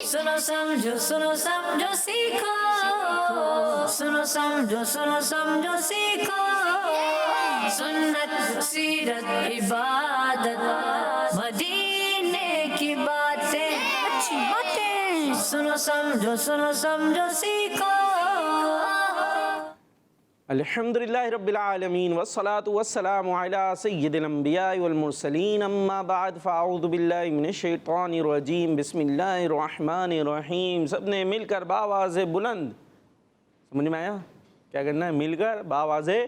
सुनो समझो सीखो, सुनो समझो सीखो, सुन्नत सीरत इबादत मदीने की बातें, अच्छी बातें। सुनो समझो सीखो। अल्हम्दुलिल्लाहि रब्बिल आलमीन वस्सलातु वस्सलामु अला सय्यिदिल अंबियाइ वल मुरसलीन अम्मा बाद फ़अऊज़ु बिल्लाहि मिनश शैतानिर रजीम बिस्मिल्लाहिर रहमानिर रहीम। सबने मिलकर बावाज़े बुलंद, समझ में आया क्या करना है? मिलकर बावाज़े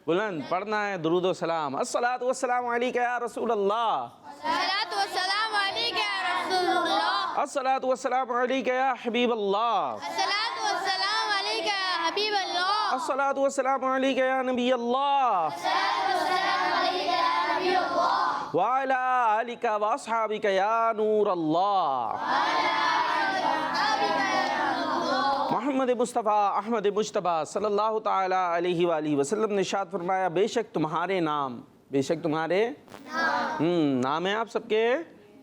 बुलंद पढ़ना है दुरूद व सलाम। अस्सलातु वस्सलामु अलैका या रसूल अल्लाह, अस्सलातु वस्सलामु अलैका या रसूलल्लाह, अस्सलातु वस्सलामु अलैका या हबीब अल्लाह, अस्सलातु वस्सलामु अलैका या हबीब अल्लाह, अस्सलातु वस्सलामु अलैका या नबी अल्लाह, व अला आलिका व अस्हाबिका या नूर अल्लाह। मोहम्मद मुस्तफ़ा अहमद मुश्तबा सल्लल्लाहु ताला अलैहि वालैहि वसल्लम ने इरशाद फरमाया, बेशक तुम्हारे नाम, बेशक तुम्हारे नाम है, आप सबके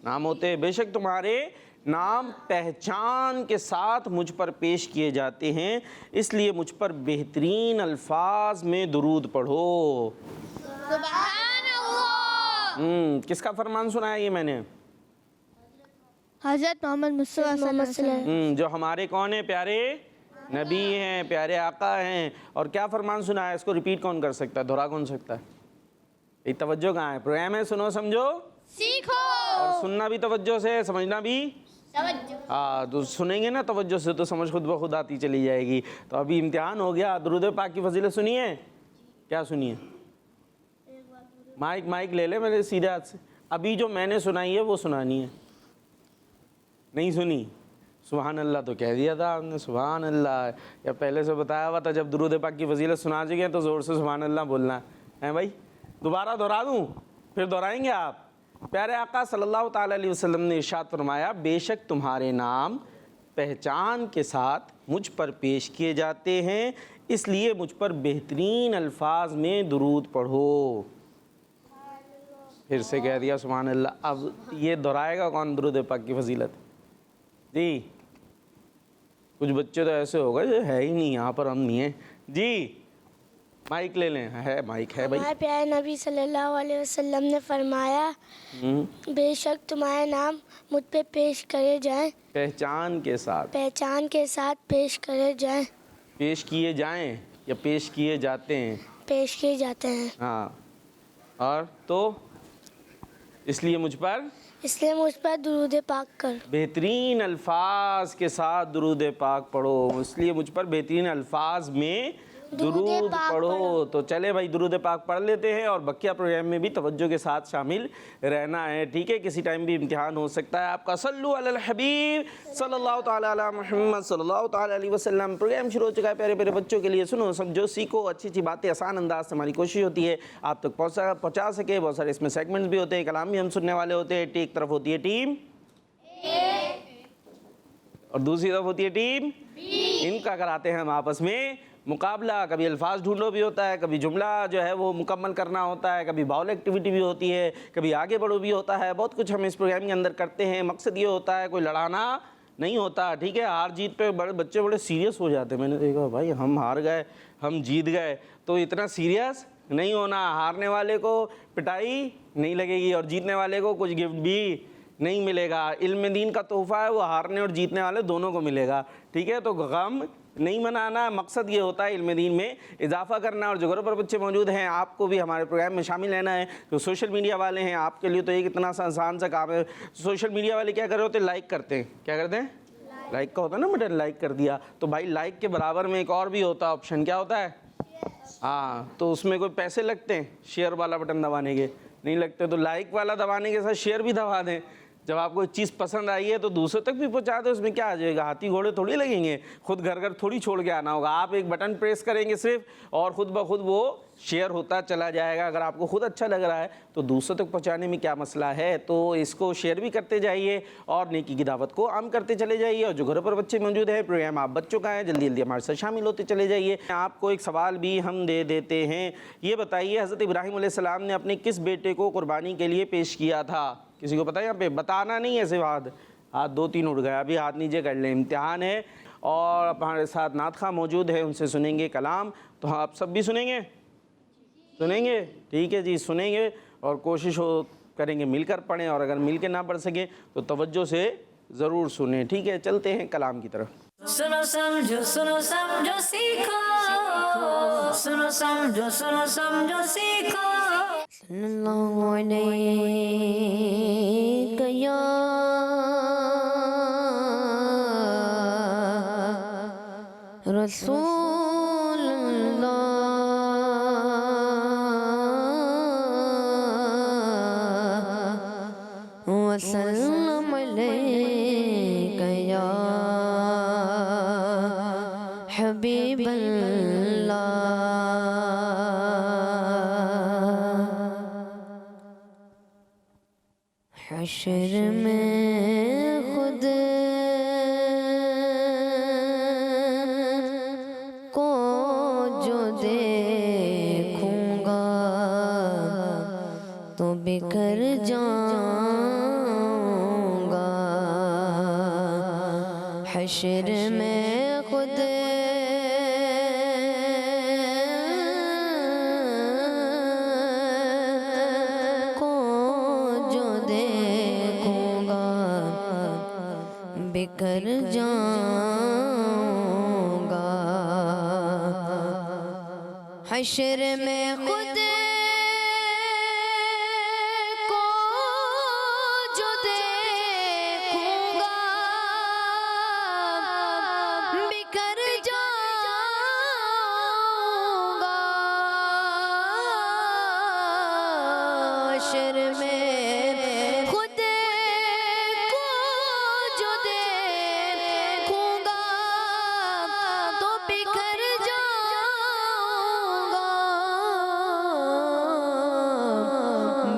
नाम होते हैं, बेशक तुम्हारे नाम पहचान के साथ मुझ पर पेश किए जाते हैं, इसलिए मुझ पर बेहतरीन अल्फाज में दुरूद पढ़ो। सुभान अल्लाह। किसका फरमान सुनाया ये मैंने? हज़रत मोहम्मद मुस्तफ़ा सल्लल्लाहु अलैहि वसल्लम, जो हमारे कौन है? प्यारे नबी हैं, प्यारे आका हैं। और क्या फरमान सुनाया? इसको रिपीट कौन कर सकता है, दोहरा कौन सकता है? ये तवज्जो कहाँ है? प्रोग्राम है सुनो समझो सीखो और सुनना भी तवज्जो से, समझना भी। हाँ, तो सुनेंगे ना तवज्जो से तो समझ खुद ब खुद आती चली जाएगी। तो अभी इम्तिहान हो गया, दुरूद पाक की फजीलत सुनिए। क्या सुनिए? माइक ले ले मेरे सीधे हाथ से। अभी जो मैंने सुनाई है वो सुनानी है। नहीं सुनी? सुभान अल्लाह तो कह दिया था आपने, सुभान अल्लाह। या पहले से बताया हुआ था जब दुरूद पाक की फजीलत सुना चुके हैं तो ज़ोर से सुभान अल्लाह बोलना है भाई। दोबारा दोहरा दूँ? फिर दोहराएंगे आप? प्यारे आका सल्लल्लाहु ताला अलैहि वसल्लम ने इरशाद फरमाया, बेशक तुम्हारे नाम पहचान के साथ मुझ पर पेश किए जाते हैं, इसलिए मुझ पर बेहतरीन अल्फाज में दुरूद पढ़ो। फिर से कह दिया सुभान अल्लाह। अब ये दोहराएगा कौन दुरूद पाक की फजीलत? जी कुछ बच्चे तो ऐसे हो गए जो है ही नहीं, यहाँ पर हम नहीं हैं जी। माइक ले लें, है माइक है भाई। हमारे प्यारे नबी सल्लल्लाहु अलैहि वसल्लम ने फरमाया, बेशक तुम्हारे नाम मुझ पे पेश करे जाएं, पहचान के साथ पेश करे जाएं, पेश किए जाएं या पेश किए जाते हैं? पेश किए जाते हैं। हाँ, और तो इसलिए मुझ पर दुरूद पाक कर। बेहतरीन अल्फाज के साथ दुरूद पाक पढ़ो, इसलिए मुझ पर बेहतरीन अल्फाज में दुरूद पढ़ो। तो चले भाई दुरूद पाक पढ़ लेते हैं और बकिया प्रोग्राम में भी तवज्जो के साथ शामिल रहना है, ठीक है? किसी टाइम भी इम्तिहान हो सकता है आपका। सल्लु अलल हबीब सल्लल्लाहु ताला अला मुहम्मद सल्लल्लाहु ताला अलैहि वसल्लम। प्रोग्राम शुरू हो चुका है प्यारे प्यारे बच्चों के लिए। सुनो समझो सीखो, अच्छी अच्छी बातें आसान अंदाज से हमारी कोशिश होती है आप तक पहुँचा सके। बहुत सारे इसमें सेगमेंट्स भी होते हैं, कलाम भी हम सुनने वाले होते हैं। एक तरफ होती है टीम और दूसरी तरफ होती है टीम। इनका कराते हैं हम आपस में मुकाबला। कभी अल्फाज ढूंढो भी होता है, कभी जुमला जो है वो मुकम्मल करना होता है, कभी बाउल एक्टिविटी भी होती है, कभी आगे बढ़ो भी होता है। बहुत कुछ हम इस प्रोग्राम के अंदर करते हैं। मकसद ये होता है कोई लड़ाना नहीं होता, ठीक है? हार जीत पे बड़े बच्चे बड़े सीरियस हो जाते हैं। मैंने देखा भाई हम हार गए, हम जीत गए, तो इतना सीरियस नहीं होना। हारने वाले को पिटाई नहीं लगेगी और जीतने वाले को कुछ गिफ्ट भी नहीं मिलेगा। इल्म दीन का तोहफ़ा है वो हारने और जीतने वाले दोनों को मिलेगा, ठीक है? तो गम नहीं मनाना। मकसद ये होता है इल्म दीन में इजाफा करना। और जो घरों पर बच्चे मौजूद हैं आपको भी हमारे प्रोग्राम में शामिल रहना है। तो सोशल मीडिया वाले हैं आपके लिए तो एक इतना सा आसान सा काम है। सोशल मीडिया वाले क्या कर रहे होते हैं? लाइक करते हैं। क्या करते हैं? लाइक का होता है ना बटन, लाइक कर दिया। तो भाई लाइक के बराबर में एक और भी होता है ऑप्शन। क्या होता है? हाँ, तो उसमें कोई पैसे लगते हैं शेयर वाला बटन दबाने के? नहीं लगते। तो लाइक वाला दबाने के साथ शेयर भी दबा दें। जब आपको एक चीज़ पसंद आई है तो दूसरों तक भी पहुंचा दो। उसमें क्या आ जाएगा? हाथी घोड़े थोड़ी लगेंगे, खुद घर घर थोड़ी छोड़ के आना होगा। आप एक बटन प्रेस करेंगे सिर्फ और ख़ुद ब खुद वो शेयर होता चला जाएगा। अगर आपको खुद अच्छा लग रहा है तो दूसरों तक पहुंचाने में क्या मसला है? तो इसको शेयर भी करते जाइए और नेकी की दावत को आम करते चले जाइए। और जो घरों पर बच्चे मौजूद हैं, प्रोग्राम आप बच्चों का है, जल्दी जल्दी हमारे साथ शामिल होते चले जाइए। आपको एक सवाल भी हम दे देते हैं। ये बताइए हज़रत इब्राहीम अलैहिस्सलाम ने अपने किस बेटे को कुर्बानी के लिए पेश किया था? किसी को पता है? यहाँ पे बताना नहीं है सिवाद, हाथ 2-3 उठ गए, अभी हाथ नीचे कर लें, इम्तिहान है। और हमारे साथ नात खां मौजूद है, उनसे सुनेंगे कलाम। तो आप सब भी सुनेंगे? सुनेंगे, ठीक है जी, सुनेंगे और कोशिश हो करेंगे मिलकर पढ़ें, और अगर मिलकर ना पढ़ सकें तो तवज्जो से ज़रूर सुनें। ठीक है, चलते हैं कलाम की तरफ। सुनो समझो सीखो, सुनो समझो सीखो। सल्लल्लाहु अलैहि या रसूल अल्लाह वसल्लम अलैका या हबीब हश्र में खुद को जो देखूंगा तो बिखर जाऊंगा। हश्र में खुद बिखर जाऊंगा। हश्र में खुद को जो देखूंगा बिखर जाऊंगा। हश्र में खुद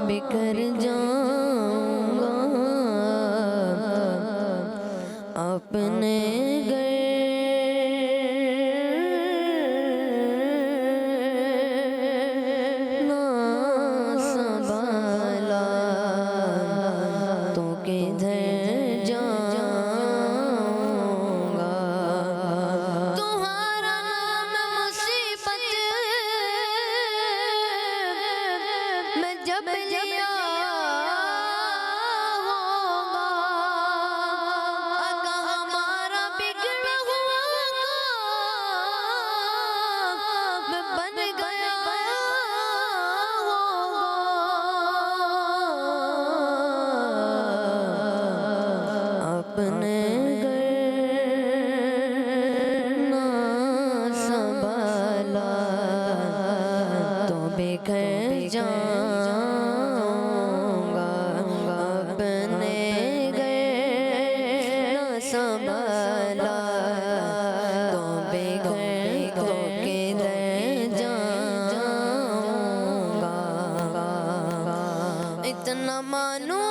बिखर जाऊंगा। अपने घर ना संभाला तो किधर जाऊंगा। तुम्हारा नाम मुसीबत मैं जब लिया होगा। अगर हमारा बिगड़ा हुआ मैं बन गया होगा। अपने घर ना संभाला तो बिखर जाऊंगा। अपने घर ना संभाला तो बिखर तो किधर जाऊंगा। इतना मानो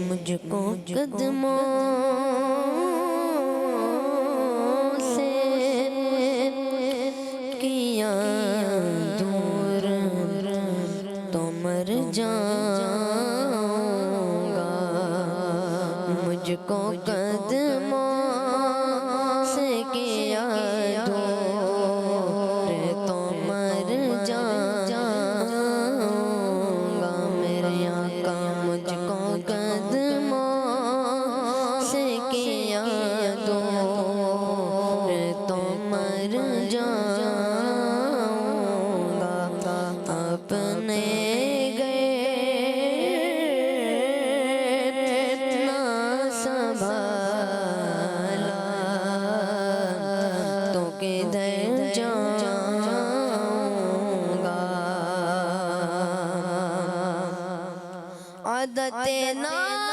मुझको कदमों से किया दूर तो मर जाऊंगा। मुझको कदमों से किया दूर तो मर जाऊंगा। मेरे आका मुझको कदमों से किधर जाऊंगा। आदते नात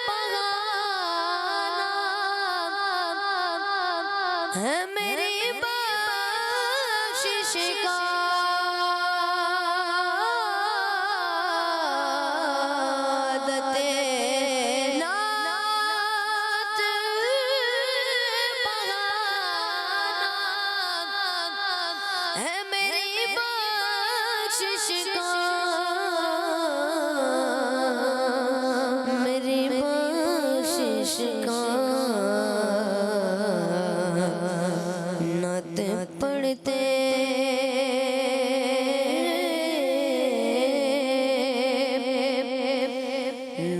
बहाना है मेरी बख्शिश का।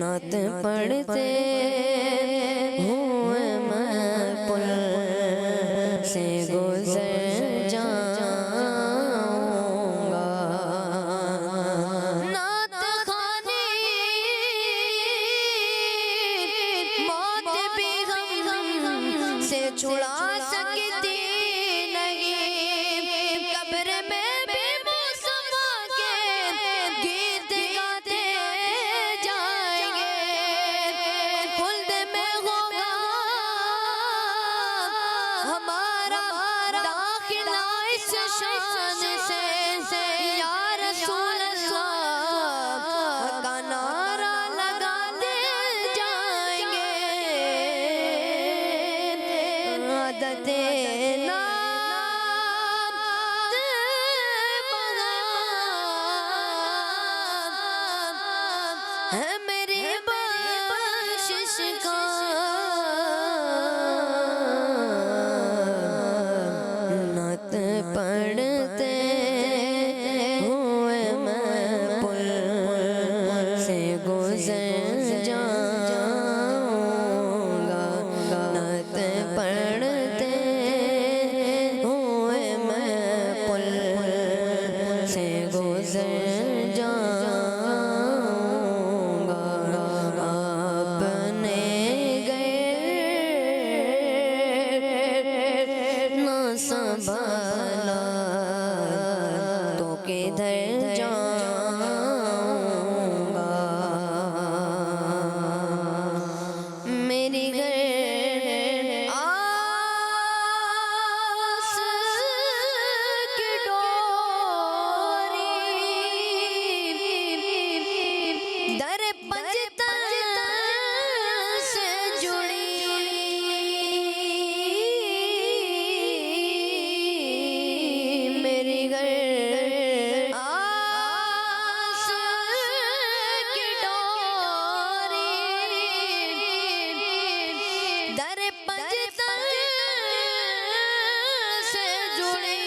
नत पढ़ते हुए मैं पुल से गुजर जाऊंगा। नात खाने मौत भी हम से छुड़ा सकती नहीं। कब्र में भी मुसम्मा के गीत गाते जाएंगे। खुल्द में होगा हमारा दाखिला इस शान से। या रसूल अल्लाह का नारा लगाते जाएंगे। आदते है मेरी बख्शिश का। नत पढ़ते हुए मैं पुल से गुजर जाऊंगा। नत पढ़ते हुए मैं पुल से गुजर जाऊंगा। आपने गए ना संभाला तो किधर जाऊंगा। मेरी घर आस की डोरी दर पंजतन से जुड़ी। मेरी घर आस की डोरी दर पंजतन से जुड़ी।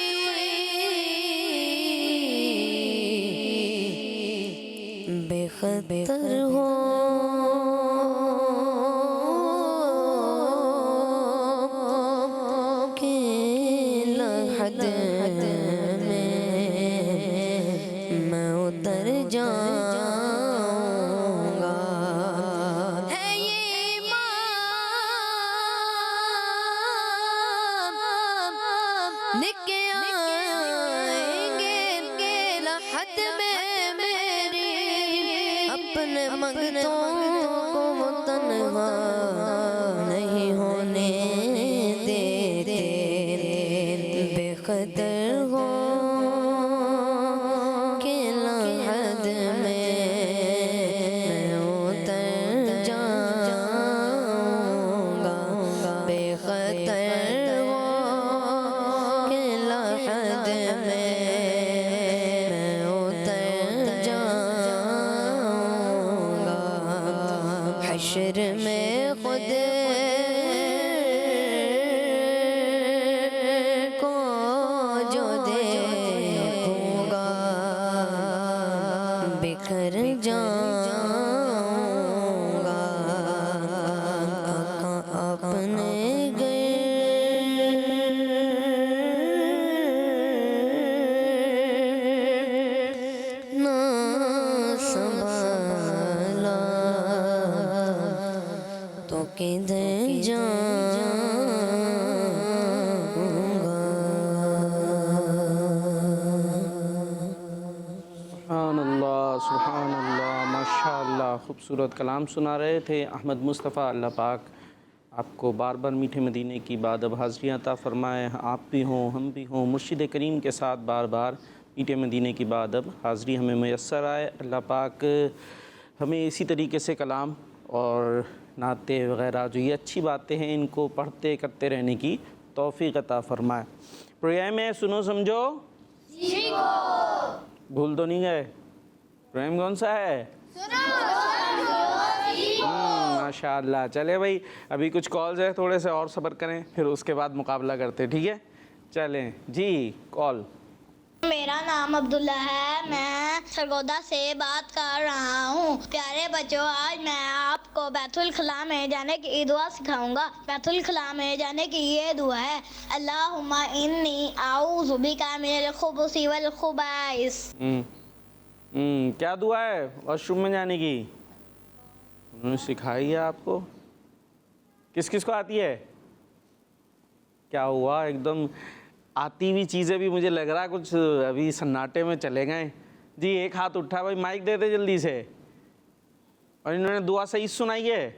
बेखतर हो के लहद में मैं उतर जाऊंगा। है ये ईमान निके आएंगे लहद में मेरी। अपने मंगतों को वो तन्हा नहीं होने देते। बेखतर हो के लहद में मैं उतर जाऊंगा। बेखतर हो के लहद में मैं उतर जाऊंगा। हश्र में खुद को जो देखूंगा बिखर जाऊंगा। अपने ना संभाला खूबसूरत कलाम सुना रहे थे अहमद मुस्तफ़ा। अल्लाह पाक आपको बार बार मीठे मदीने की बादब हाज़रियाँ अता फ़रमाए। आप भी हों, हम भी हों, मुर्शिद करीम के साथ बार बार मीठे मदीने की बादब हाज़री हमें मैसर आए। अल्लाह पाक हमें इसी तरीके से कलाम और नाते वग़ैरह जो ये अच्छी बातें हैं इनको पढ़ते करते रहने की तौफ़ीक़ अता फ़रमाए। प्रोग्राम है सुनो समझो भूल तो नहीं गए? प्रोग्राम कौन सा है? माशाअल्लाह। चले भाई, अभी कुछ कॉल्स है, थोड़े से और सब्र करें, फिर उसके बाद मुकाबला करते, ठीक है? चलें जी, कॉल। मेरा नाम अब्दुल्ला है, मैं सरगोदा से बात कर रहा हूँ। प्यारे बच्चों, आज मैं आपको बैतुल खला में जाने की दुआ सिखाऊंगा। बैतुल खला में जाने की ये दुआ है, अल्लाहुम्मा इन्नी आऊज़ु बिका मिनल खुबुसी वल खुबाइस। क्या दुआ है वॉशरूम में जाने की? उन्होंने सिखाई है आपको? किस किस को आती है? क्या हुआ, एकदम आती हुई चीज़ें भी मुझे लग रहा है कुछ अभी सन्नाटे में चले गए जी। एक हाथ उठा भाई, माइक दे दे जल्दी से। और इन्होंने दुआ सही सुनाई है,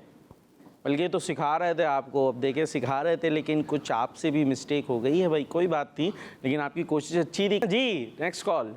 बल्कि तो सिखा रहे थे आपको, अब देखे सिखा रहे थे लेकिन कुछ आपसे भी मिस्टेक हो गई है भाई। कोई बात नहीं, लेकिन आपकी कोशिश अच्छी थी जी। नेक्स्ट कॉल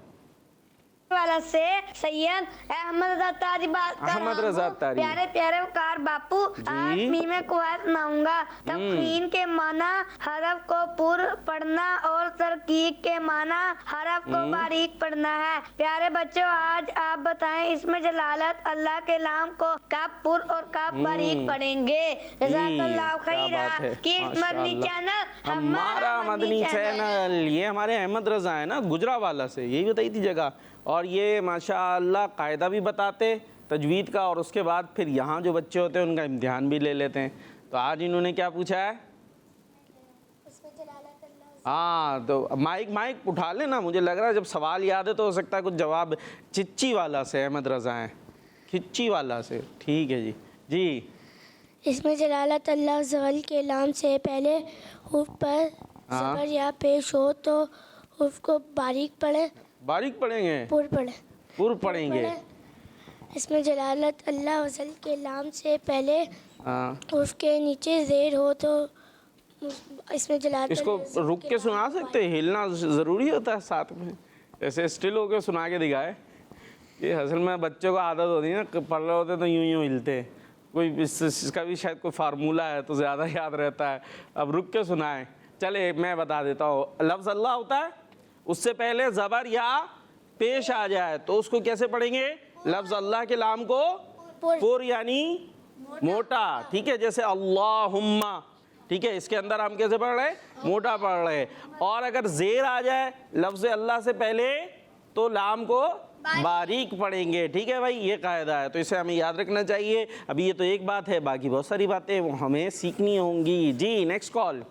वाला से सैयद अहमद रज़ा तारी बात कर अहमद रहा रज़ा हूँ। तारी। प्यारे प्यारे वकार बापू, आज मीमे को सुनाऊंगा। तफखीन के माना हरफ को पुर पढ़ना और तरकीक के माना हरफ को बारीक पढ़ना है। प्यारे बच्चों, आज आप बताएं इसमें जलालत अल्लाह के नाम को कब पुर और कब बारीक पढ़ेंगे? जज़ाकल्लाहु खैरा। किस मदनी चैनल? हमारा मदनी चैनल। ये हमारे अहमद रज़ा है ना, गुजरावाला से, यही बताई थी जगह। और ये माशाअल्लाह कायदा भी बताते तजवीद का, और उसके बाद फिर यहाँ जो बच्चे होते हैं उनका इम्तिहान भी ले लेते हैं। तो आज इन्होंने क्या पूछा है? हाँ, तो माइक उठा लेना। मुझे लग रहा है जब सवाल याद है तो हो सकता है कुछ जवाब चिच्ची वाला से अहमद रज़ा है, खिच्ची वाला से। ठीक है जी जी। इसमें जलालत अल्लाह ज़वल के नाम से पहले हुर्फ पर ज़बर या पेश हो तो हुर्फ को बारीक पढ़े। बारीक पढ़ेंगे? पुर पढ़ेंगे। इसमें जलालत अल्लाह वज़ल के नाम से पहले हुर्फ के नीचे ज़ेर हो तो इसमें जलालत। इसको रुक के सुना सकते हैं? हिलना ज़रूरी होता है साथ में? ऐसे स्टिल होकर सुना के दिखाए। ये असल में बच्चों को आदत होती है ना, पढ़ रहे होते तो यूं हिलते। कोई इसका भी शायद कोई फार्मूला है तो ज़्यादा याद रहता है। अब रुक के सुनाएं। चले मैं बता देता हूँ। लफ्ज़ अल्लाह होता है, उससे पहले ज़बर या पेश आ जाए तो उसको कैसे पढ़ेंगे? लफ्ज़ अल्लाह के नाम को पुर यानी मोटा, ठीक है? जैसे अल्लाहुम्मा, ठीक है? इसके अंदर हम कैसे पढ़ रहे हैं? मोटा पढ़ रहे हैं। और अगर ज़ेर आ जाए लफ्ज़ अल्लाह से पहले तो लाम को बारीक पढ़ेंगे, ठीक है भाई? ये कायदा है, तो इसे हमें याद रखना चाहिए। अभी ये तो एक बात है, बाकी बहुत सारी बातें वो हमें सीखनी होंगी जी। Next call.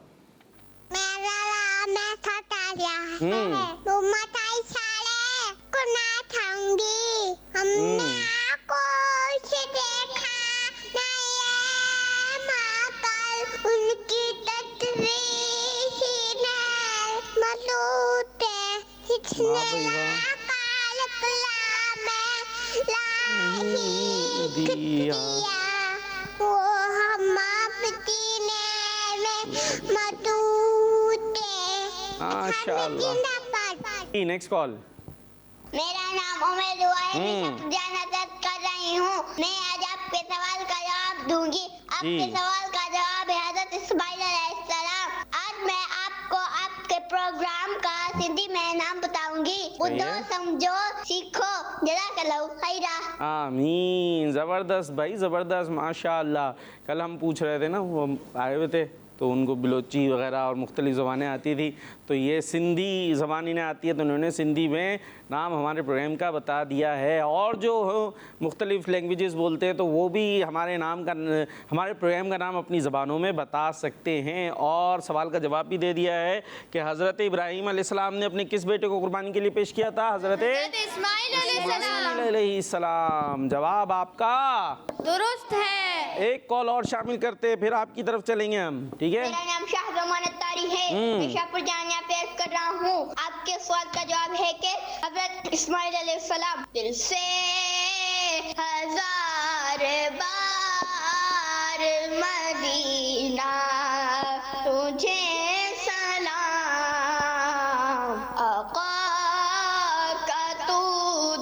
Next call. मेरा नाम उमर दुआ है, मैं जानत कर रही हूँ। मैं आज आपके सवाल का जवाब दूंगी। आपके सवाल का जवाब है हज़रत इस्माइल अलैहिस्सलाम। आज मैं आपको आपके प्रोग्राम का सिंधी में नाम बताऊंगी। बुद्धो समझो सीखो। जज़ाकल्लाहु खैरा। आमीन। ज़बरदस्त भाई, ज़बरदस्त, माशाअल्लाह। कल हम पूछ रहे थे ना, वो आए हुए थे तो उनको बलोची वगैरह और मुख्तलिफ़ ज़बानें आती थी, तो ये सिंधी ज़बान इन्हें आती है तो उन्होंने सिंधी में नाम हमारे प्रोग्राम का बता दिया है। और जो मुख्तलिफ़ लैंग्वेजेस बोलते हैं तो वो भी हमारे प्रोग्राम का नाम अपनी ज़बानों में बता सकते हैं। और सवाल का जवाब भी दे दिया है कि हज़रत इब्राहीम अलैहिस्सलाम ने अपने किस बेटे को कुर्बानी के लिए पेश किया था? हज़रत इस्माइल अलैहिस्सलाम। जवाब आपका दुरुस्त है। एक कॉल और शामिल करते हैं, फिर आपकी तरफ चलेंगे हम, ठीक है? मेरा नाम शाहजमान अत्तारी है, मैं शाहपुर जानिया पेश कर रहा हूँ। आपके सवाल का जवाब है कि हज़रत इस्माइल अलैहिस्सलाम दिल से हजार बार मदीना तुझे सलाम आका का तू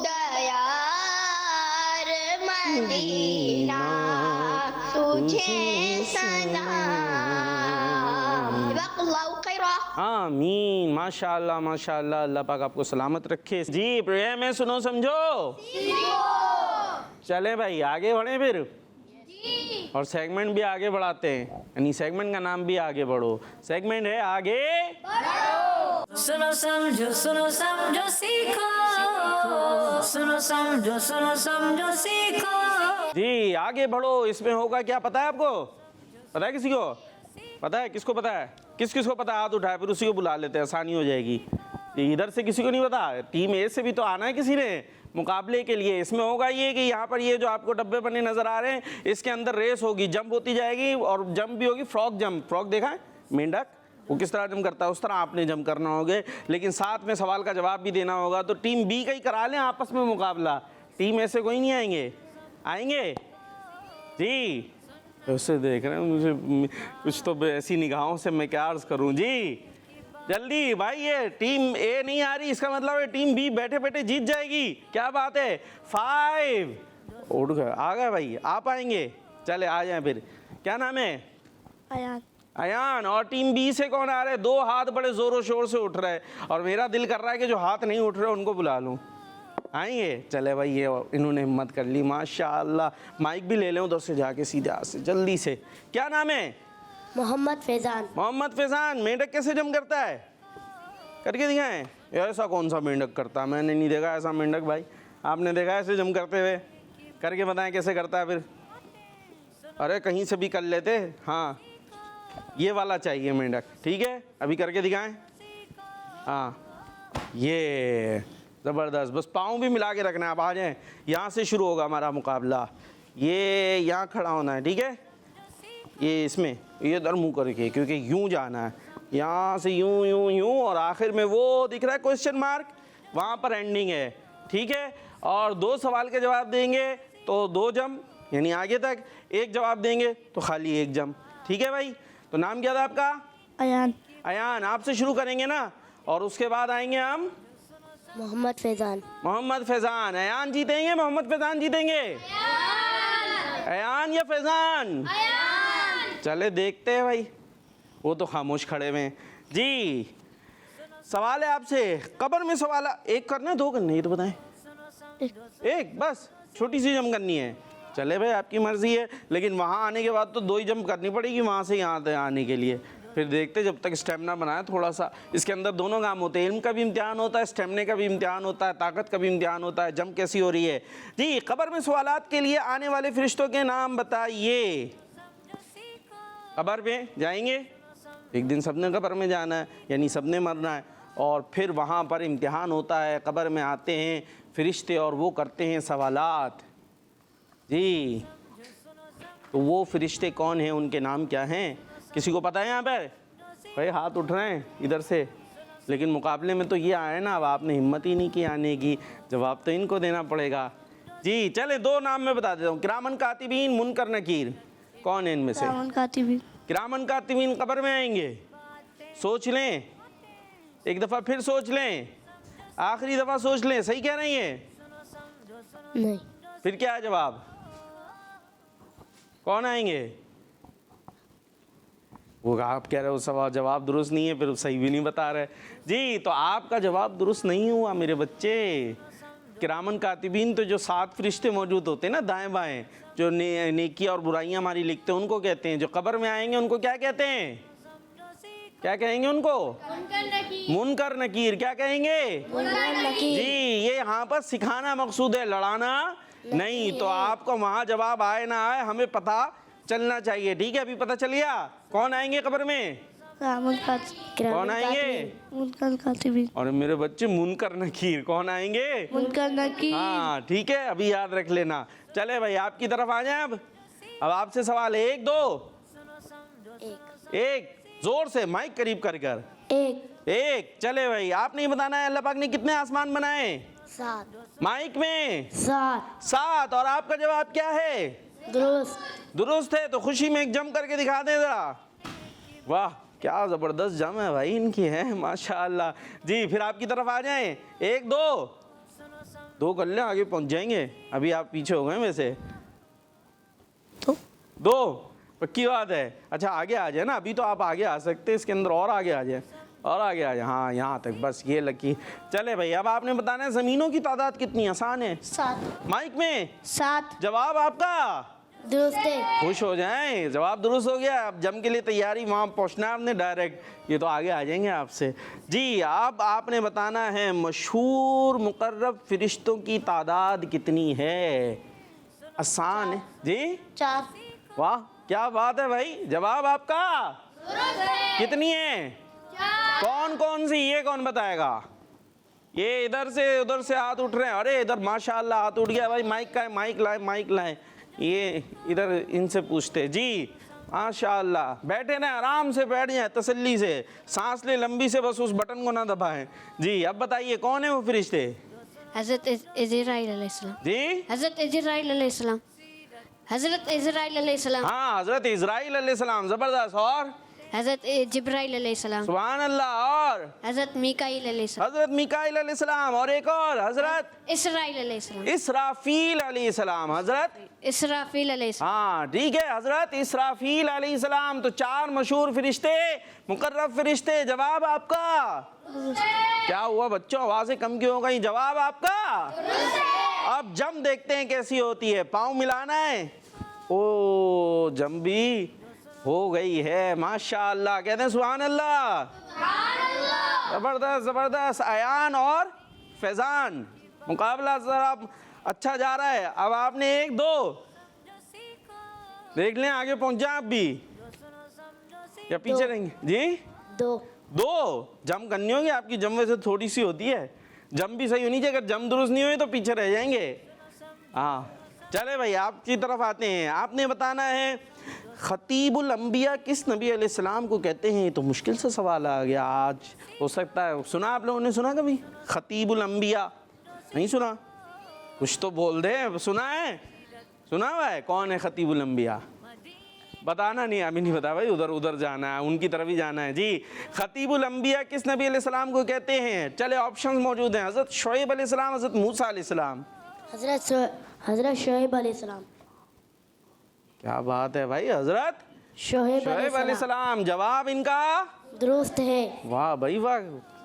दयार मदीना तुझे सलाम जज़ाकल्लाहु खैरा। आमीन, माशाअल्लाह माशाअल्लाह, अल्लाह पाक आपको सलामत रखे। जी प्रेम में सुनो समझो। चले भाई आगे बढ़े फिर, और सेगमेंट भी आगे बढ़ाते हैं, यानी सेगमेंट का नाम भी आगे बढ़ो। सेगमेंट है आगे सुनो समझो सीखो, सुनो समझो सीखो। जी आगे बढ़ो। इसमें होगा क्या पता है आपको? पता है किसी को? पता है किसको पता है? किस को पता है? हाथ उठाए, फिर उसी को बुला लेते हैं, आसानी हो जाएगी। इधर से किसी को नहीं पता? टीम ए से भी तो आना है किसी ने मुकाबले के लिए। इसमें होगा ये कि यहाँ पर ये जो आपको डब्बे बने नजर आ रहे हैं, इसके अंदर रेस होगी, जंप होती जाएगी, और जंप भी होगी फ्रॉग जंप। फ्रॉग देखा है मेंढक, वो किस तरह जंप करता है, उस तरह आपने जंप करना होगा, लेकिन साथ में सवाल का जवाब भी देना होगा। तो टीम बी का ही करा लें आपस में मुकाबला, टीम ए से कोई नहीं आएंगे? आएंगे जी? उससे देख रहे हैं मुझे कुछ तो ऐसी निगाहों से मैं क्या अर्ज करूं जी। जल्दी भाई, ये टीम ए नहीं आ रही, इसका मतलब है टीम बी बैठे बैठे जीत जाएगी। क्या बात है? 5 उठ गए, आ गए भाई, आप आएंगे? चले आ जाए फिर। क्या नाम है? अयान। अयान। और टीम बी से कौन आ रहे हैं? 2 हाथ बड़े जोरों शोर से उठ रहे हैं, और मेरा दिल कर रहा है कि जो हाथ नहीं उठ रहे उनको बुला लूं। आएंगे? चले भाई, ये इन्होंने हिम्मत कर ली माशाअल्लाह। माइक भी ले लें उधर से जाके सीधे हाथ से जल्दी से। क्या नाम है? मोहम्मद फैज़ान। मोहम्मद फैज़ान। मेंढक कैसे जंप करता है? करके दिखाएं। ऐसा कौन सा मेंढक करता है? मैंने नहीं देखा ऐसा मेंढक भाई। आपने देखा ऐसे जंप करते हुए? करके बताएं कैसे करता है फिर। अरे कहीं से भी कर लेते। हाँ ये वाला चाहिए मेंढक, ठीक है अभी करके दिखाएं। हाँ ये ज़बरदस्त। बस पाँव भी मिला के रखना है। आप आ जाएं, यहाँ से शुरू होगा हमारा मुकाबला। ये यहाँ खड़ा होना है, ठीक है? ये इसमें ये इधर मुँह करके, क्योंकि यूं जाना है, यहाँ से यूं यूं यूं, और आखिर में वो दिख रहा है क्वेश्चन मार्क, वहाँ पर एंडिंग है, ठीक है? और 2 सवाल के जवाब देंगे तो 2 जंप, यानी आगे तक। 1 जवाब देंगे तो खाली 1 जंप, ठीक है भाई? तो नाम क्या था आपका? अयान। अयान। आपसे शुरू करेंगे ना, और उसके बाद आएंगे हम मोहम्मद फैज़ान। मोहम्मद फैज़ान। अयान जीतेंगे, मोहम्मद फैज़ान जीतेंगे? अयान या फैज़ान? चले देखते हैं भाई, वो तो खामोश खड़े हुए हैं। जी सवाल है आपसे, कब्र में सवाल। 1 करना है 2 करने, ये तो बताएं। 1 बस, छोटी सी जंप करनी है। चले भाई आपकी मर्जी है, लेकिन वहाँ आने के बाद तो 2 ही जंप करनी पड़ेगी, वहाँ से यहाँ तक आने के लिए। फिर देखते जब तक स्टेमिना बनाए थोड़ा सा। इसके अंदर दोनों काम होते हैं, इल्म का भी इम्तिहान होता है, स्टेमिना का भी इम्तिहान होता है, ताकत का भी इम्तिहान होता है, जंप कैसी हो रही है। जी कब्र में सवालात के लिए आने वाले फरिश्तों के नाम बताइए। कब्र में जाएंगे, एक दिन सबने कब्र में जाना है, यानी सबने मरना है, और फिर वहाँ पर इम्तिहान होता है। कब्र में आते हैं फरिश्ते और वो करते हैं सवालात। जी तो वो फरिश्ते कौन हैं, उनके नाम क्या हैं? किसी को पता है? यहाँ पर भाई हाथ उठ रहे हैं इधर से, लेकिन मुकाबले में तो ये आए ना, अब आपने हिम्मत ही नहीं की आने की, जवाब तो इनको देना पड़ेगा। जी चले 2 नाम मैं बता देता हूँ, किरामन कातिबीन, मुनकर नकीर। कौन है इनमें से? किरामन कातिबीन। किरामन कातिबीन कब्र में आएंगे। सोच लें, एक दफ़ा फिर सोच लें, आखिरी दफ़ा सोच लें। सही कह रही हैं? नहीं। फिर क्या है जवाब? कौन आएंगे? वो आप कह रहे हो सवाल जवाब दुरुस्त नहीं है, फिर सही भी नहीं बता रहे। जी तो आपका जवाब दुरुस्त नहीं हुआ मेरे बच्चे। किरामन कातिबीन तो जो 7 फरिश्ते मौजूद होते हैं ना दाएं बाएं, जो नेकी और बुराइयां हमारी लिखते हैं, उनको कहते हैं। जो कब्र में आएंगे उनको क्या कहते हैं? क्या कहेंगे उनको? मुनकर नकीर। क्या कहेंगे? जी ये यहाँ पर सिखाना मकसूद है, लड़ाना नहीं। तो आपको वहाँ जवाब आए ना आए हमें पता चलना चाहिए, ठीक है? अभी पता चल गया कौन आएंगे कब्र में? कौन आएंगे? मुनकर कातिबीन। और मेरे बच्चे मुनकर नकीर। कौन आएंगे? मुनकर नकीर। हाँ ठीक है, अभी याद रख लेना। चले भाई आपकी तरफ आ जाए। अब आपसे सवाल है, 1 2 1 जोर से माइक करीब कर 1 चले भाई, आप नहीं बताना है अल्लाह पाक ने कितने आसमान बनाए? सात। माइक में सात। 7। और आपका जवाब क्या है? दुरुस्त। दुरुस्त है। तो खुशी में एक जम करके दिखा दें जरा। वाह क्या ज़बरदस्त जम है भाई इनकी है, माशाअल्लाह। जी फिर आपकी तरफ आ जाएं। 1 2 कर लें, आगे पहुंच जाएंगे। अभी आप पीछे हो गए वैसे। 2 पक्की बात है। अच्छा आगे आ जाए ना, अभी तो आप आगे आ सकते हैं, इसके अंदर और आगे आ जाए, और आगे आ जाए। हाँ यहाँ तक बस, ये लकी। चले भाई अब आपने बताना है ज़मीनों की तादाद कितनी। आसान है। 7। माइक में 7। जवाब आपका दुरुस्त है। खुश हो जाएं, जवाब दुरुस्त हो गया। अब जम के लिए तैयारी, वहाँ पहुँचना है आपने डायरेक्ट। ये तो आगे आ जाएंगे आपसे। जी अब आपने बताना है मशहूर मुकर्रब फरिश्तों की तादाद कितनी है। आसान है जी। 4। वाह क्या बात है भाई, जवाब आपका कितनी है? कौन कौन सी, ये कौन बताएगा? ये इधर से उधर से हाथ उठ रहे हैं। अरे इधर माशाल्लाह हाथ उठ गया भाई। माइक का है, माइक लाए, माइक लाए। ये इधर इनसे पूछते जी। माशाल्लाह बैठे ना, आराम से बैठ जाए, तसल्ली से सांस ले लंबी से, बस उस बटन को ना दबाएं। जी अब बताइए कौन है वो फरिश्ते? हज़रत इज़राइल अलैहिस्सलाम। जी हज़रत इज़राइल अलैहिस्सलाम। हज़रत इज़राइल अलैहिस्सलाम। हाँ हजरत इज़राइल अलैहिस्सलाम, जबरदस्त। और हज़रत जिब्राइल अलैहिस्सलाम। सुभान अल्लाह। और हज़रत मीकाईल अलैहिस्सलाम। हजरत मिकाईल अलैहिस्सलाम। और एक और हजरत इसराइल अलैहिस्सलाम। इसराफील अलैहिस्सलाम। हजरत इसराफील अलैहिस्सलाम। हाँ ठीक है, हजरत इसराफील अलैहिस्सलाम। तो 4 मशहूर फरिश्ते, मुकर्रब फरिश्ते। जवाब आपका क्या हुआ बच्चों, आवाजें कम क्यों हो गई? जवाब आपका। अब जम देखते हैं कैसी होती है। पाँव मिलाना है। ओ जम भी हो गई है, माशाअल्लाह। कहते हैं सुभान अल्लाह। जबरदस्त जबरदस्त। अयान और फैजान, मुकाबला जरा अच्छा जा रहा है। अब आपने 1 2 देख लें, आगे पहुंच जाए आप भी या पीछे रहेंगे जी? 2 जम करनी होगी आपकी। जम वैसे थोड़ी सी होती है, जम भी सही होनी चाहिए। अगर जम दुरुस्त नहीं हुई तो पीछे रह जाएंगे। हाँ चले भाई आपकी तरफ आते हैं। आपने बताना है खतीबुल अंबिया किस नबी अलैहिस्सलाम को कहते हैं। तो मुश्किल से सवाल आ गया आज, हो सकता है सुना आप लोगों ने, सुना कभी खतीबुल अंबिया? नहीं सुना? कुछ तो बोल दे। सुना है? सुना हुआ है? कौन है खतीबुल अंबिया? बताना नहीं, अभी नहीं बता भाई, उधर उधर जाना है, उनकी तरफ ही जाना है जी। खतीबुल अंबिया किस नबी अलैहिस्सलाम को कहते हैं? चले ऑप्शंस मौजूद हैं। हज़रत शुएब अलैहिस्सलाम, हज़रत मूसा अलैहिस्सलाम। हज़रत शुएब अलैहिस्सलाम। क्या बात है भाई, हज़रत शुएब अलैहिस्सलाम। जवाब इनका दुरुस्त है। वाह भाई वाह,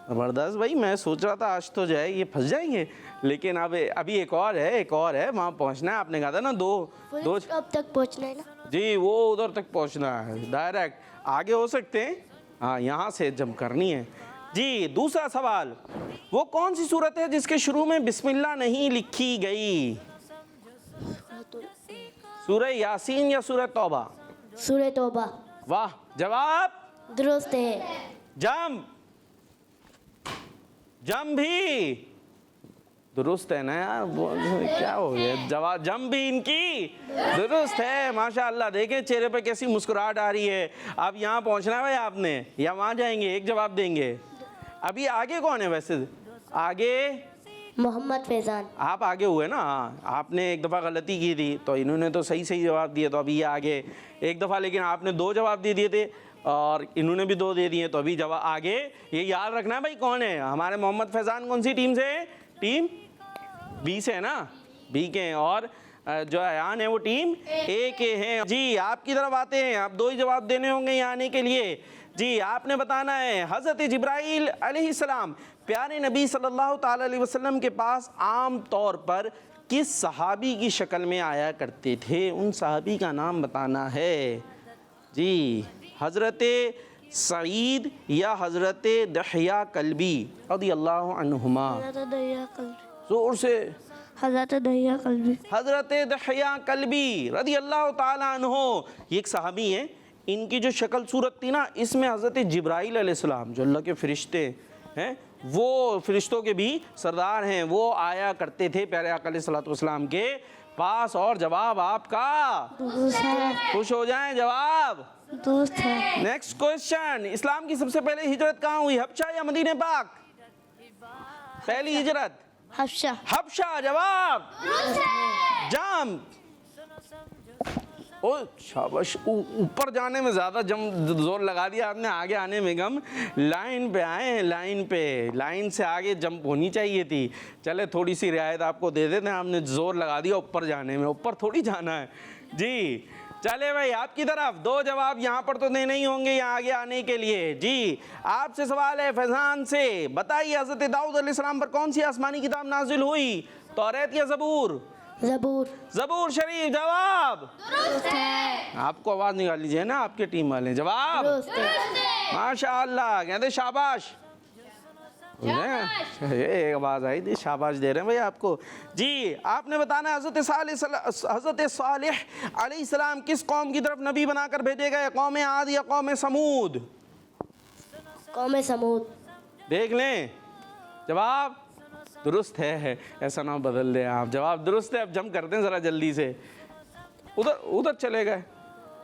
ज़बरदस्त भाई। मैं सोच रहा था आज तो जाए ये फंस जाएंगे, लेकिन अब अभी एक और है, वहाँ पहुँचना है। आपने कहा था ना 2 अब तक पहुँचना है ना जी, वो उधर तक पहुँचना है डायरेक्ट। आगे हो सकते हैं, हाँ यहाँ से जम करनी है जी। दूसरा सवाल, वो कौन सी सूरत है जिसके शुरू में बिस्मिल्लाह नहीं लिखी गई? सूरह यासीन या सूरह तौबा? सूरह तौबा। वाह जवाब दुरुस्त है। जम भी दुरुस्त है ना यार, क्या हो गया? जवाब जम भी इनकी दुरुस्त है, माशाअल्लाह। देखें चेहरे पे कैसी मुस्कुराहट आ रही है। अब यहाँ पहुँचना है भाई आपने, या वहाँ जाएंगे? एक जवाब देंगे। अभी आगे कौन है वैसे? आगे मोहम्मद फैजान। आप आगे हुए ना। हाँ आपने एक दफ़ा गलती की थी, तो इन्होंने तो सही जवाब दिए, तो अभी ये आगे एक दफ़ा। लेकिन आपने 2 जवाब दे दिए थे और इन्होंने भी 2 दे दिए, तो अभी जवाब आगे। ये याद रखना है भाई कौन है हमारे मोहम्मद फैजान। कौन सी टीम से? टीम बी से है ना, बी के हैं। और जो अयान है वो टीम ए के हैं जी। आपकी तरफ आते हैं, आप 2 ही जवाब देने होंगे यहाँ आने के लिए जी। आपने बताना है हज़रत जिब्राइल अलैहिस्सलाम प्यारे नबी सल्लल्लाहु ताला अलैहि वसल्लम के पास आम तौर पर किस सहाबी की शक्ल में आया करते थे? उन सहाबी का नाम बताना है जी। हज़रत सईद या हज़रत दहिया कल्बी रज़ियल्लाहु अन्हुमा? जोर से। हज़रत दहिया कल्बी। हज़रत दहिया कल्बी रज़ियल्लाहु ताला अन्हु, ये एक सहाबी हैं। इनकी जो शक्ल सूरत थी ना, इसमें हज़रत जिब्राइल अलैहिस्सलाम जो अल्लाह के फ़रिश्ते हैं, वो फ़रिश्तों के भी सरदार हैं, वो आया करते थे प्यारे आका अलैहिस्सलातु वस्सलाम के पास। और जवाब आपका खुश हो जाएं, जवाब दोस्त है। नेक्स्ट क्वेश्चन, इस्लाम की सबसे पहले हिजरत कहाँ हुई? हबशा या मदीने पाक? पहली हिजरत हफ्शा। हबशा जवाब। जम। ओ शाबाश, ऊपर जाने में ज़्यादा जोर लगा दिया आपने, आगे आने में कम। लाइन पे आए, लाइन पे, लाइन से आगे जंप होनी चाहिए थी। चले थोड़ी सी रियायत आपको दे देते हैं, आपने जोर लगा दिया ऊपर जाने में, ऊपर थोड़ी जाना है जी। चले भाई आपकी तरफ दो जवाब यहाँ पर तो देने ही होंगे यहाँ आगे आने के लिए जी। आपसे सवाल है फैजान से, बताइए हज़रत दाऊद अलैहिस्सलाम पर कौन सी आसमानी किताब नाजिल हुई, तौरात या ज़बूर? ज़बूर। ज़बूर शरीफ जवाब। दुरुस्त है। आपको आवाज निकाल लीजिए ना, आपके टीम वाले जवाब। माशाअल्लाह, कहते शाबाश। एक आवाज आई थी, शाबाश दे रहे हैं भाई आपको जी। आपने बताना हज़रत सालेह अलैहिस्सलाम किस कौम की तरफ नबी बनाकर भेजे गए, कौम आद या कौम समूद? कौम समूद। देख लें जवाब दुरुस्त है, ऐसा ना बदल दें आप, जवाब दुरुस्त है। अब जम करते हैं ज़रा जल्दी से, उधर चले गए,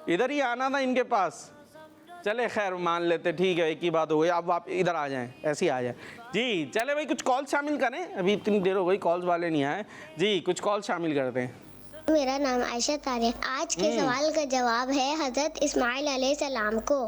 इधर ही आना था इनके पास। चले खैर मान लेते, ठीक है एक ही बात हो गई। अब आप इधर आ जाएं, ऐसे ही आ जाएं जी। चले भाई कुछ कॉल शामिल करें, अभी इतनी देर हो गई कॉल्स वाले नहीं आए जी, कुछ कॉल शामिल करते हैं। मेरा नाम आयशा तारिक। आज के सवाल का जवाब है हजरत इस्माइल अलैहिस्सलाम को।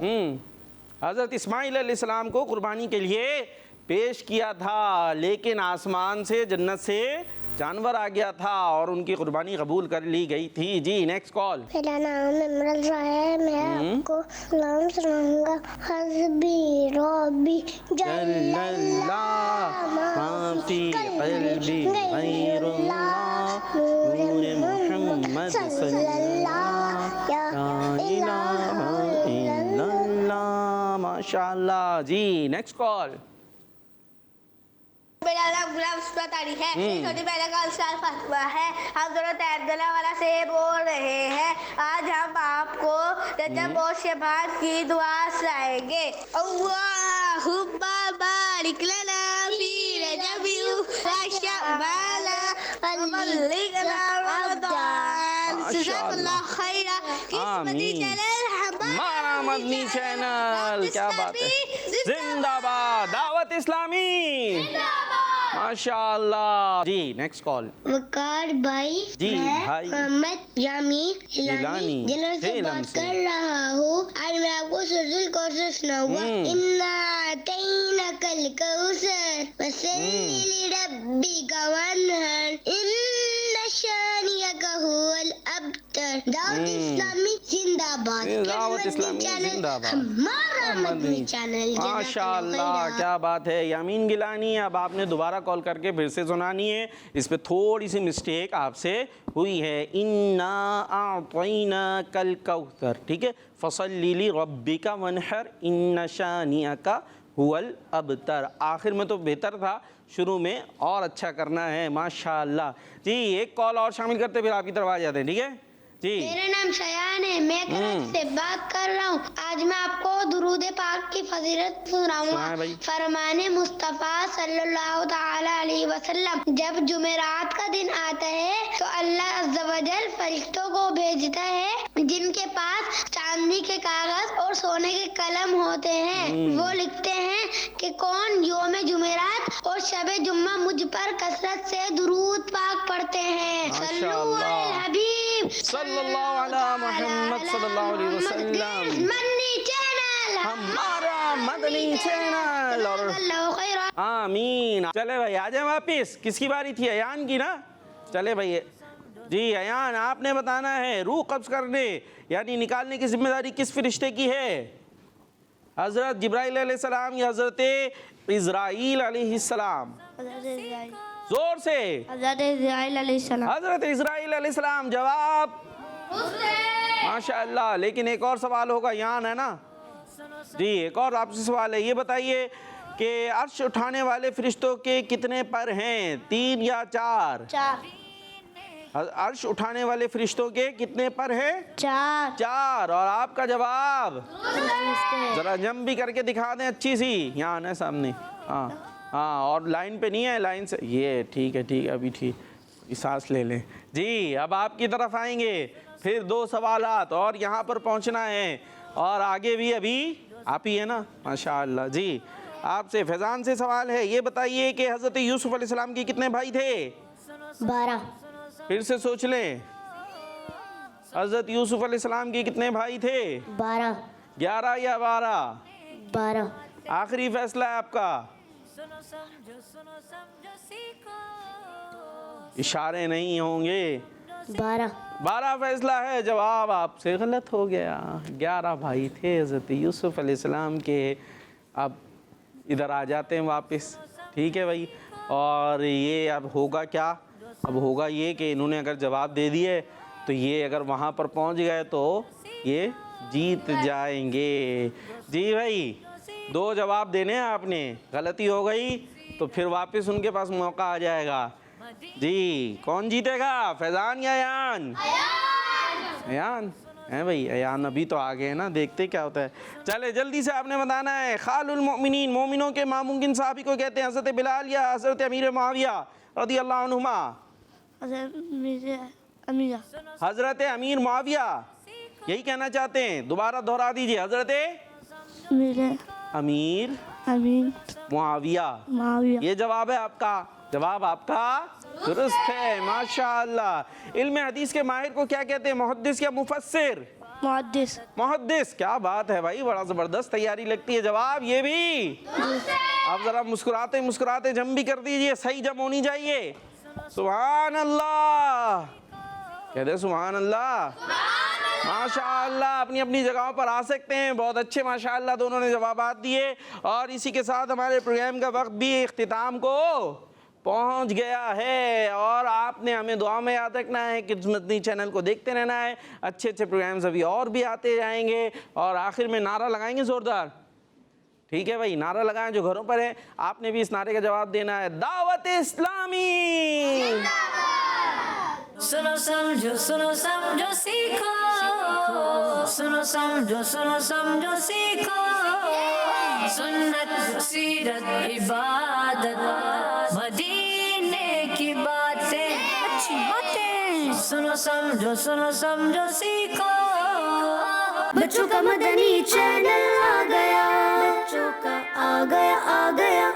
हज़रत इस्माइल अलैहिस्सलाम को कुर्बानी के लिए पेश किया था, लेकिन आसमान से जन्नत से जानवर आ गया था और उनकी कुर्बानी कबूल कर ली गई थी जी। Next call. मेरा नाम इमरान है, मैं आपको नाम सुनाऊंगा। हस्बी रब्बी जल्लल्लाह माफी क़ल्बी गैरुल्लाह नूर मुहम्मद सल्लल्लाह या इलाहा इल्लल्लाह। माशाअल्लाह जी। Next call. मेरा नाम गुलाम उस्मा तारिक है, छोटी बहन का नाम फातिमा है। हम दोनों तैरदला वाला से बोल रहे हैं। आज हम आपको रजब और शबान की दुआ सुनाएंगे। अल्लाहुम्मा बारिक लना फी रजबी व शअबान व बल्लिगना रमज़ान। जज़ाकल्लाहु खैरा। किस्मती चैनल हमारा मदनी चैनल, क्या बात है, जिंदाबाद। दावत इस्लामी माशाअल्लाह जी। Next call. वकार भाई जी भाई मोहम्मद यामी हिलानी जिलों से बात कर रहा हूँ। आज मैं आपको सूरह कौसर सुनाऊंगा। इन्ना अतैनाकल कौसर वसल्ली लिरब्बिका वन्हर इन्ना शानियका हुवल अब्तर। दावत इस्लामी जिंदाबाद। दावत इस्लामी जिंदाबाद, हमारा मदनी चैनल। माशाअल्लाह क्या बात है। यामीन गिलानी, अब आपने दोबारा कॉल करके फिर से सुनानी है, इस पे थोड़ी सी मिस्टेक आपसे हुई है। इन्ना अतैनाकल कौसर, ठीक है, फसल्ली लिरब्बिका वन्हर इन्ना शानियका हुवल अब्तर। आखिर में तो बेहतर था, शुरू में और अच्छा करना है माशाअल्लाह जी। एक कॉल और शामिल करते फिर आपकी तरफ आ जाते हैं, ठीक है जी। मेरा नाम शयान है, मैं कराची से बात कर रहा हूँ। आज मैं आपको दुरूद पाक की फजीलत सुनाऊंगा। फरमाने मुस्तफ़ा सल्लल्लाहु ताला अलैहि वसल्लम, जब जुमेरात का दिन आता है तो अल्लाह अज़्ज़ा वजल फरिश्तों को भेजता है जिनके पास चांदी के कागज और सोने के कलम होते हैं। वो लिखते हैं कि कौन यौम जुमेरात और शबे जुम्मा मुझ पर कसरत से दुरूद पाक पढ़ते हैं। सल्लल्लाहु अलैहि हबीब सल्लल्लाहु अला मुहम्मद सल्लल्लाहु अलैहि वसल्लम। मदनी चैनल, हमारा मदनी चैनल। और आमीन। चले भाई आ जाए वापिस। किसकी बारी थी? अयान की ना। चले भाई जी अयान, आपने बताना है रूह कब्ज करने यानी निकालने की जिम्मेदारी किस फरिश्ते की है? हजरत जिब्राइल अलैहिस्सलाम या हजरत इज़राइल अलैहिस्सलाम? जोर से। हज़रत इज़राइल अलैहिस्सलाम। हजरत इज़राइल अलैहिस्सलाम जवाब। माशाअल्लाह। लेकिन एक और सवाल होगा, यान है ना जी, एक और आपसे सवाल है। ये बताइए कि अर्श उठाने वाले फरिश्तों के कितने पर हैं, 3 या 4? 4। अर्श उठाने वाले फरिश्तों के कितने पर हैं? 4। 4। और आपका जवाब जरा जम भी करके दिखा दें अच्छी सी, यहाँ है सामने। हाँ और लाइन पे नहीं है, लाइन से। ये ठीक है, ठीक है, अभी ठीक, सांस ले लें जी। अब आपकी तरफ आएंगे, फिर 2 सवालात और यहाँ पर पहुँचना है, और आगे भी अभी आप ही है ना माशाअल्लाह जी। आपसे फैजान से सवाल है, ये बताइए कि हज़रत यूसुफ अलैहिस्सलाम के कितने भाई थे? 12। फिर से सोच लें, हज़रत यूसुफ अलैहिस्सलाम के कितने भाई थे? 12। 11 या 12? 12। आखिरी फैसला है आपका? सुनो समझो सीखो इशारे नहीं होंगे। 12। 12 फैसला है। जवाब आपसे गलत हो गया। 11 भाई थे हज़रत यूसुफ अलैहिस्सलाम के। अब इधर आ जाते हैं वापस, ठीक है भाई। और ये अब होगा क्या? अब होगा ये कि इन्होंने अगर जवाब दे दिए तो ये अगर वहाँ पर पहुँच गए तो ये जीत जाएंगे। जी भाई, 2 जवाब देने हैं आपने, गलती हो गई तो फिर वापस उनके पास मौका आ जाएगा। जी, कौन जीतेगा, फैजान या अयान? अयान है भाई, अयान अभी तो आ गए ना, देखते क्या होता है। चले जल्दी से आपने बताना है। खालुल मोमिनीन, मोमिनों के मामुमकिन साहबी को कहते हैं हज़रत बिलाल या हज़रत अमीर मुआविया रज़ियल्लाहु अन्हुमा? हज़रत अमीर मुआविया, यही कहना चाहते हैं? दोबारा दोहरा दीजिए, हज़रत अमीर मुआविया। ये जवाब है आपका? जवाब आपका दुरुस्त है, माशाअल्लाह। इल्म हदीस के माहिर को क्या कहते हैं, मुहद्दिस या मुफस्सिर? मुहद्दिस। मुहद्दिस, क्या बात है भाई, बड़ा ज़बरदस्त तैयारी लगती है। जवाब ये भी? आप ज़रा मुस्कुराते मुस्कुराते जम भी कर दीजिए, सही जम होनी चाहिए। सुभान अल्लाह, कहते सुभान अल्लाह। माशाअल्लाह, अपनी अपनी जगहों पर आ सकते हैं। बहुत अच्छे माशाअल्लाह दोनों ने जवाबात दिए। और इसी के साथ हमारे प्रोग्राम का वक्त भी इख्तिताम को पहुंच गया है। और आपने हमें दुआ में याद रखना है, किड्स मदनी चैनल को देखते रहना है। अच्छे अच्छे प्रोग्राम्स अभी और भी आते जाएंगे। और आखिर में नारा लगाएंगे ज़ोरदार, ठीक है भाई? नारा लगाएं जो घरों पर है। आपने भी इस नारे का जवाब देना है, दावत इस्लामी। सुनो समझो सीखो सुनो समझो सीखो सुन्नत सीरत इबादत मदीने की बातें अच्छी बातें सुनो समझो सीखो। बच्चों का मदनी चैनल आ गया, बच्चों का आ गया